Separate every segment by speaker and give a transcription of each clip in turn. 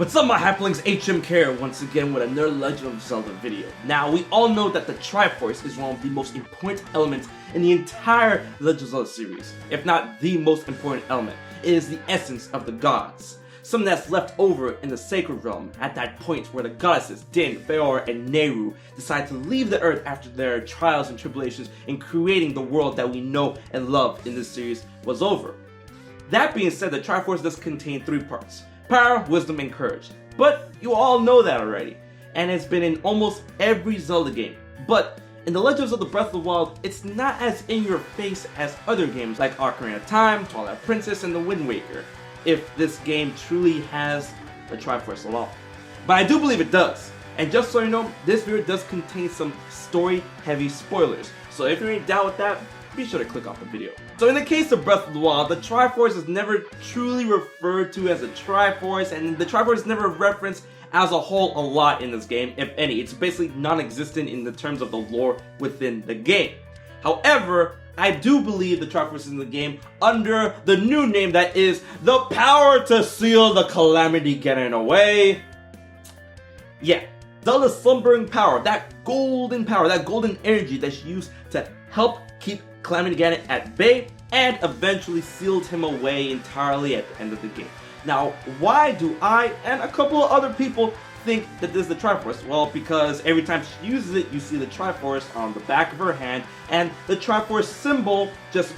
Speaker 1: What's up, my Halflings? HM here once again with another Legend of Zelda video. Now, we all know that the Triforce is one of the most important elements in the entire Legend of Zelda series, if not the most important element. It is the essence of the gods, something that's left over in the Sacred Realm at that point where the goddesses Din, Faora, and Nehru decide to leave the Earth after their trials and tribulations in creating the world that we know and love in this series was over. That being said, the Triforce does contain three parts: power, wisdom, and courage. But you all know that already, and it's been in almost every Zelda game. But in the Legend of Zelda Breath of the Wild, it's not as in your face as other games like Ocarina of Time, Twilight Princess, and The Wind Waker, if this game truly has the Triforce at all. But I do believe it does. And just so you know, this video does contain some story-heavy spoilers. So if you're in doubt with that, be sure to click off the video. So in the case of Breath of the Wild, the Triforce is never truly referred to as a Triforce, and the Triforce is never referenced as a whole a lot in this game, if any. It's basically non-existent in the terms of the lore within the game. However, I do believe the Triforce is in the game under the new name that is the power to seal the Calamity Ganon away. Yeah, Zelda's slumbering power, that golden energy that's used to help keep Calamity Ganon at bay and eventually sealed him away entirely at the end of the game. Now, why do I and a couple of other people think that this is the Triforce? Well, because every time she uses it, you see the Triforce on the back of her hand and the Triforce symbol just,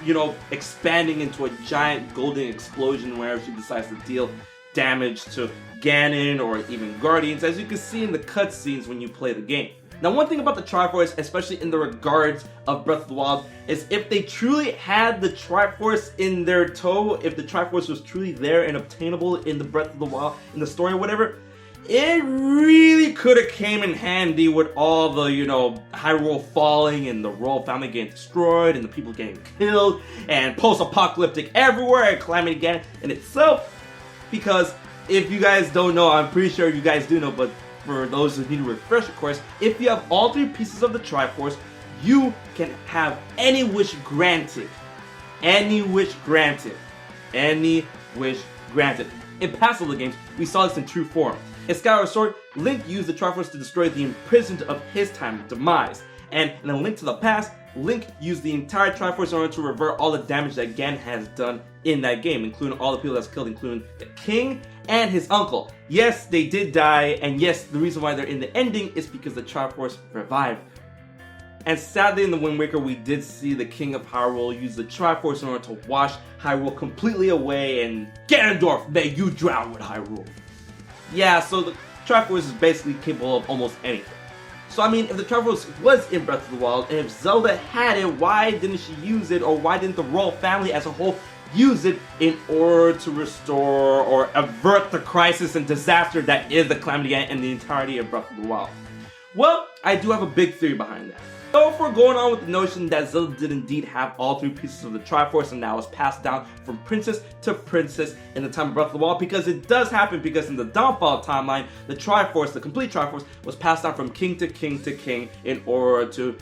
Speaker 1: expanding into a giant golden explosion whenever she decides to deal damage to Ganon or even Guardians, as you can see in the cutscenes when you play the game. Now, one thing about the Triforce, especially in the regards of Breath of the Wild, is if they truly had the Triforce in their tow, if the Triforce was truly there and obtainable in the Breath of the Wild, in the story or whatever, it really could have came in handy with all the, Hyrule falling and the royal family getting destroyed and the people getting killed and post-apocalyptic everywhere and Calamity Ganon in itself. Because if you guys don't know, I'm pretty sure you guys do know, but for those who need a refresher course, if you have all three pieces of the Triforce, you can have any wish granted. Any wish granted. Any wish granted. In past Zelda games, we saw this in true form. In Skyward Sword, Link used the Triforce to destroy the imprisoned of his time of demise. And in A Link to the Past, Link used the entire Triforce in order to revert all the damage that Ganon has done in that game, including all the people that's killed, including the king and his uncle. Yes, they did die, and yes, the reason why they're in the ending is because the Triforce revived. And sadly, in The Wind Waker, we did see the King of Hyrule use the Triforce in order to wash Hyrule completely away, and Ganondorf, may you drown with Hyrule. Yeah, so the Triforce is basically capable of almost anything. So I mean, if the Triforce was in Breath of the Wild, and if Zelda had it, why didn't she use it, or why didn't the royal family as a whole use it in order to restore or avert the crisis and disaster that is the Calamity Ganon and the entirety of Breath of the Wild? Well, I do have a big theory behind that. So if we're going on with the notion that Zelda did indeed have all three pieces of the Triforce and now was passed down from princess to princess in the time of Breath of the Wild, because it does happen, because in the Downfall timeline, the Triforce, the complete Triforce, was passed down from king to king to king in order to,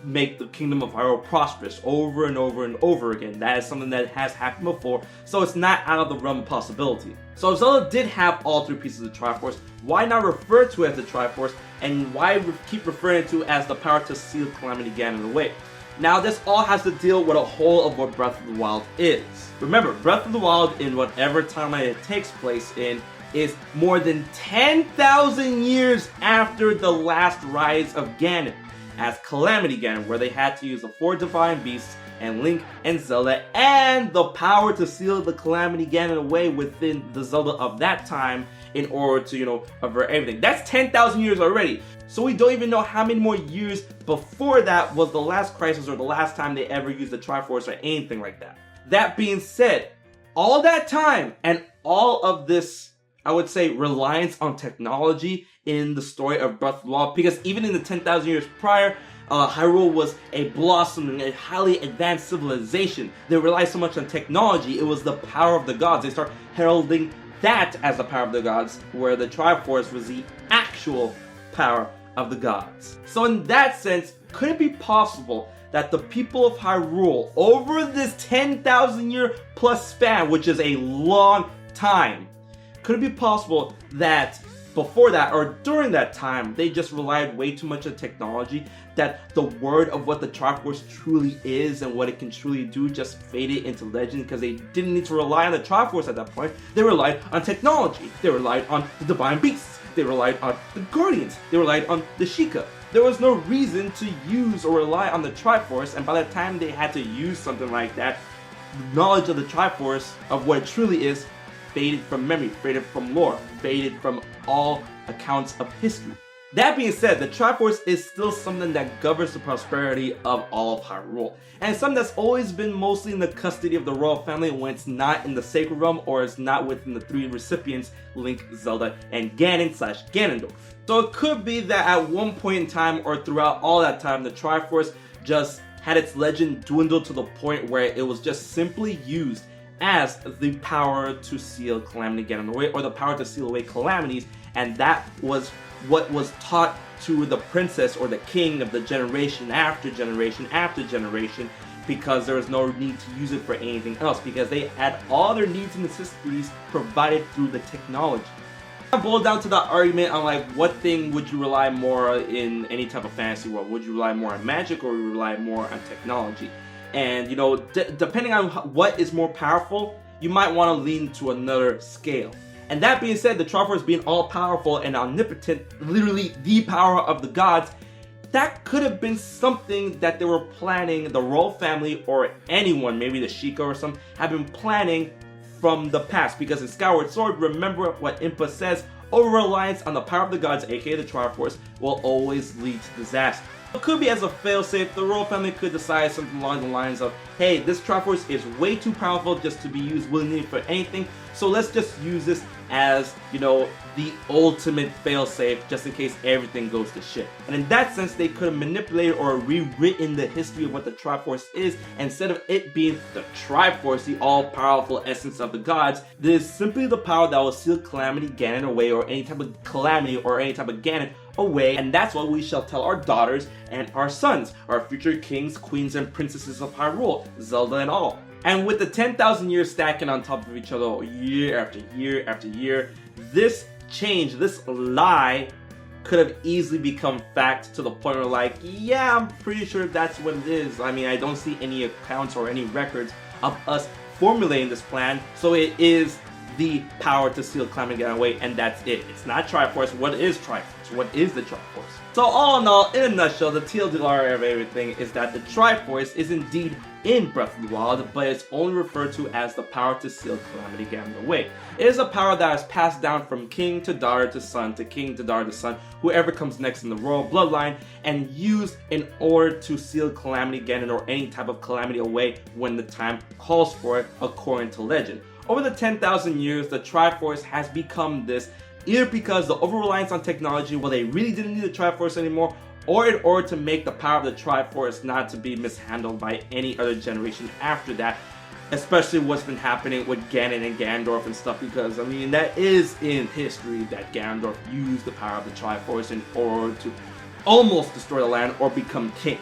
Speaker 1: make the kingdom of Hyrule prosperous over and over and over again. That is something that has happened before, so it's not out of the realm of possibility. So if Zelda did have all three pieces of the Triforce, why not refer to it as the Triforce, and why keep referring to it as the power to seal Calamity Ganon away? Now, this all has to deal with a whole of what Breath of the Wild is. Remember, Breath of the Wild, in whatever timeline it takes place in, is more than 10,000 years after the last rise of Ganon as Calamity Ganon, where they had to use the four divine beasts and Link and Zelda and the power to seal the Calamity Ganon away within the Zelda of that time in order to, avert everything. That's 10,000 years already. So we don't even know how many more years before that was the last crisis or the last time they ever used the Triforce or anything like that. That being said, all that time and all of this, I would say, reliance on technology in the story of Breath of the Wild, because even in the 10,000 years prior, Hyrule was a blossoming, a highly advanced civilization. They relied so much on technology, it was the power of the gods. They start heralding that as the power of the gods, where the Triforce was the actual power of the gods. So in that sense, could it be possible that the people of Hyrule, over this 10,000 year plus span, which is a long time, Could it be possible that before that or during that time, they just relied way too much on technology, that the word of what the Triforce truly is and what it can truly do just faded into legend because they didn't need to rely on the Triforce at that point? They relied on technology. They relied on the Divine Beasts. They relied on the Guardians. They relied on the Sheikah. There was no reason to use or rely on the Triforce, and by the time they had to use something like that, the knowledge of the Triforce, of what it truly is, faded from memory, faded from lore, faded from all accounts of history. That being said, the Triforce is still something that governs the prosperity of all of Hyrule, and something that's always been mostly in the custody of the royal family when it's not in the Sacred Realm or it's not within the three recipients, Link, Zelda, and Ganon/Ganondorf. So it could be that at one point in time or throughout all that time, the Triforce just had its legend dwindle to the point where it was just simply used as the power to seal Calamity Ganon away, or the power to seal away calamities, and that was what was taught to the princess or the king of the generation after generation after generation, because there was no need to use it for anything else, because they had all their needs and necessities provided through the technology. I boiled down to the argument on like what thing would you rely more in any type of fantasy world? Would you rely more on magic or would you rely more on technology? And you know, depending on what is more powerful, you might want to lean to another scale. And that being said, the Triforce being all powerful and omnipotent, literally the power of the gods, that could have been something that they were planning, the royal family or anyone, maybe the Sheikah or some, have been planning from the past. Because in Skyward Sword, remember what Impa says, over-reliance on the power of the gods, aka the Triforce, will always lead to disaster. It could be as a failsafe, the royal family could decide something along the lines of, hey, this Triforce is way too powerful just to be used willingly for anything, so let's just use this as, you know, the ultimate failsafe just in case everything goes to shit. And in that sense, they could have manipulated or rewritten the history of what the Triforce is. Instead of it being the Triforce, the all-powerful essence of the gods, this is simply the power that will seal Calamity Ganon away, or any type of calamity or any type of Ganon away, and that's what we shall tell our daughters and our sons, our future kings, queens, and princesses of Hyrule, Zelda and all. And with the 10,000 years stacking on top of each other year after year after year, this change, this lie, could have easily become fact to the point where like, yeah, I'm pretty sure that's what it is. I mean, I don't see any accounts or any records of us formulating this plan, so it is the power to seal Calamity Ganon away, and that's it. It's not Triforce. What is Triforce? What is the Triforce? So all in all, in a nutshell, the TLDR of everything is that the Triforce is indeed in Breath of the Wild, but it's only referred to as the power to seal Calamity Ganon away. It is a power that is passed down from king to daughter to son to king to daughter to son, whoever comes next in the royal bloodline, and used in order to seal Calamity Ganon or any type of calamity away when the time calls for it, according to legend. Over the 10,000 years, the Triforce has become this, either because the over-reliance on technology, well, they really didn't need the Triforce anymore, or in order to make the power of the Triforce not to be mishandled by any other generation after that, especially what's been happening with Ganon and Ganondorf and stuff, because, I mean, that is in history that Ganondorf used the power of the Triforce in order to almost destroy the land or become king.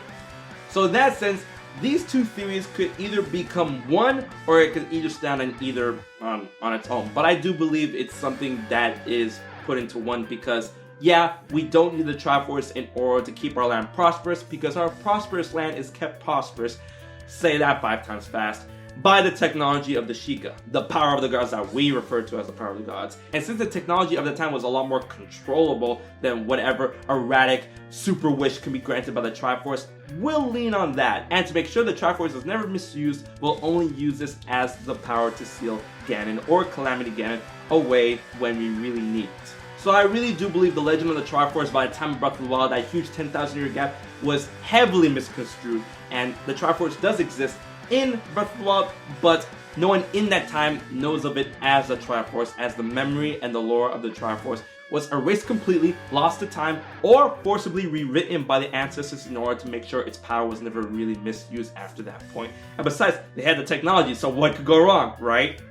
Speaker 1: So in that sense, these two theories could either become one, or it could either stand on either on its own. But I do believe it's something that is put into one, because yeah, we don't need the Triforce in order to keep our land prosperous, because our prosperous land is kept prosperous, say that 5 times fast, by the technology of the Sheikah, the power of the gods that we refer to as the power of the gods. And since the technology of the time was a lot more controllable than whatever erratic super wish can be granted by the Triforce, we'll lean on that. And to make sure the Triforce is never misused, we'll only use this as the power to seal Ganon or Calamity Ganon away when we really need it. So I really do believe the legend of the Triforce by the time of Breath of the Wild, that huge 10,000 year gap, was heavily misconstrued, and the Triforce does exist in Breath of the Wild, but no one in that time knows of it as the Triforce, as the memory and the lore of the Triforce was erased completely, lost to time, or forcibly rewritten by the ancestors in order to make sure its power was never really misused after that point. And besides, they had the technology, so what could go wrong, right?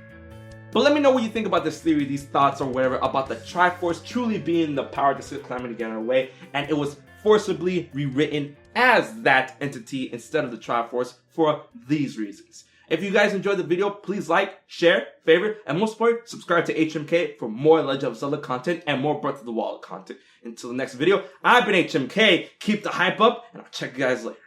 Speaker 1: But let me know what you think about this theory, these thoughts or whatever, about the Triforce truly being the power to seal Calamity Ganon away, and it was forcibly rewritten as that entity instead of the Triforce for these reasons. If you guys enjoyed the video, please like, share, favorite, and most important, subscribe to HMK for more Legend of Zelda content and more Breath of the Wild content. Until the next video, I've been HMK, keep the hype up, and I'll check you guys later.